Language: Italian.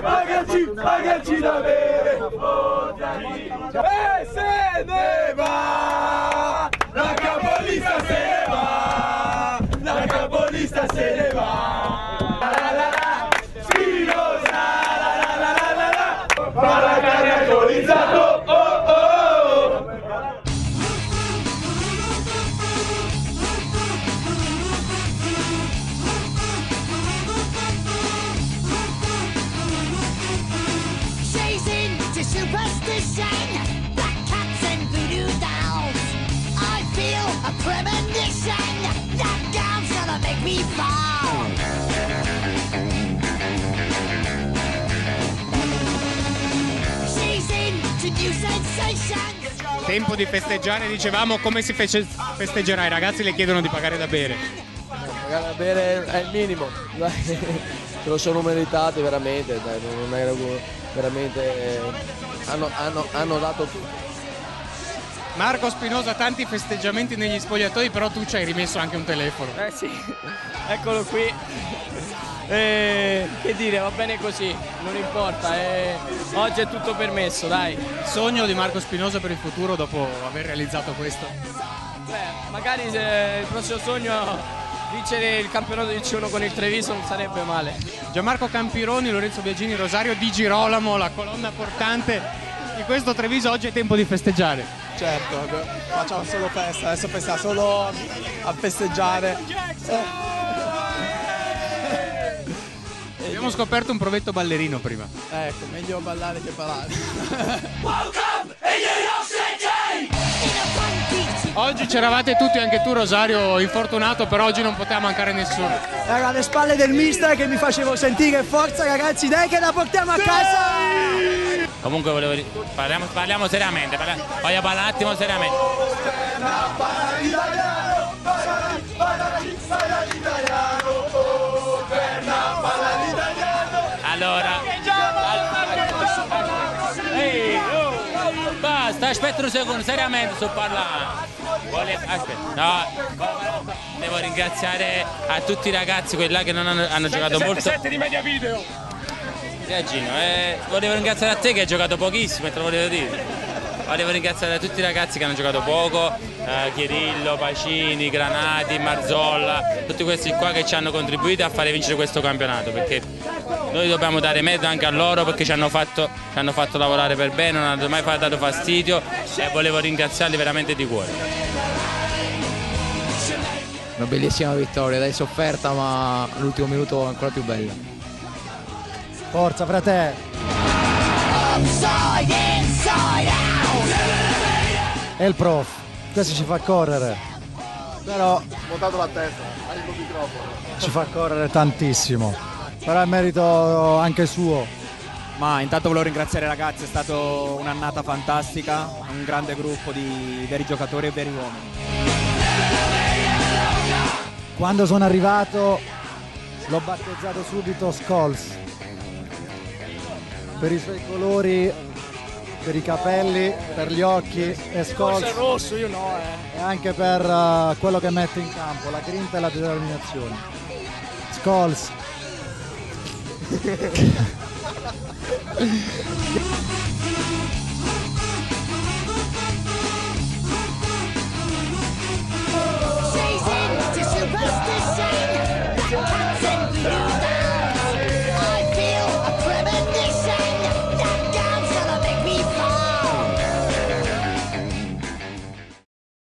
pagaci da bere, e se ne va, la capolista se ne va, la capolista se ne va, la la la, Spinosa, la, fa la carne alcolizzato, oh oh. Superstition, black cats and voodoo dolls. I feel a premonition, that gown's gonna make me fall. She's into new sensations. Tempo di festeggiare, dicevamo. Come si festeggerà? I ragazzi le chiedono di pagare da bere. Pagare da bere è il minimo, se lo sono meritati veramente, dai, non era veramente, hanno dato tutto. Marco Spinosa, tanti festeggiamenti negli spogliatoi, però tu ci hai rimesso anche un telefono. Sì, eccolo qui. Che dire, va bene così, non importa, oggi è tutto permesso, dai. Sogno di Marco Spinosa per il futuro dopo aver realizzato questo? Magari il prossimo sogno vincere il campionato di C1 con il Treviso non sarebbe male. Gianmarco Campironi, Lorenzo Biagini, Rosario Di Girolamo, la colonna portante di questo Treviso. Oggi è tempo di festeggiare. Certo, facciamo solo festa, adesso pensiamo solo a festeggiare. Abbiamo scoperto un provetto ballerino prima. Ecco, meglio ballare che ballare. Oggi c'eravate tutti, anche tu Rosario, infortunato, però oggi non poteva mancare nessuno. Era alle spalle del mister che mi facevo sentire forza ragazzi, dai che la portiamo a casa! Comunque parliamo seriamente, voglio parlare un attimo seriamente. Allora, basta, aspetta un secondo, seriamente sto parlando. No, devo ringraziare a tutti i ragazzi, quelli là che non hanno giocato molto. Di media video. Gino, volevo ringraziare a te che hai giocato pochissimo, te lo volevo dire. Volevo ringraziare a tutti i ragazzi che hanno giocato poco, Chirillo, Pacini, Granati, Marzolla, tutti questi qua che ci hanno contribuito a fare vincere questo campionato, perché noi dobbiamo dare merito anche a loro perché ci hanno fatto lavorare per bene, non hanno mai dato fastidio e volevo ringraziarli veramente di cuore. Una bellissima vittoria, dai, sofferta, ma all'ultimo minuto ancora più bella. Forza frate! È il prof, questo ci fa correre, però Montato la testa, hai il microfono. ci fa correre tantissimo, però è merito anche suo. Ma intanto volevo ringraziare i ragazzi, è stata un'annata fantastica, un grande gruppo di veri giocatori e veri uomini. Quando sono arrivato l'ho battezzato subito Scholes, per i suoi colori, per i capelli, per gli occhi, e Scholes è rosso, io no, e anche per quello che mette in campo, la grinta e la determinazione. Scholes.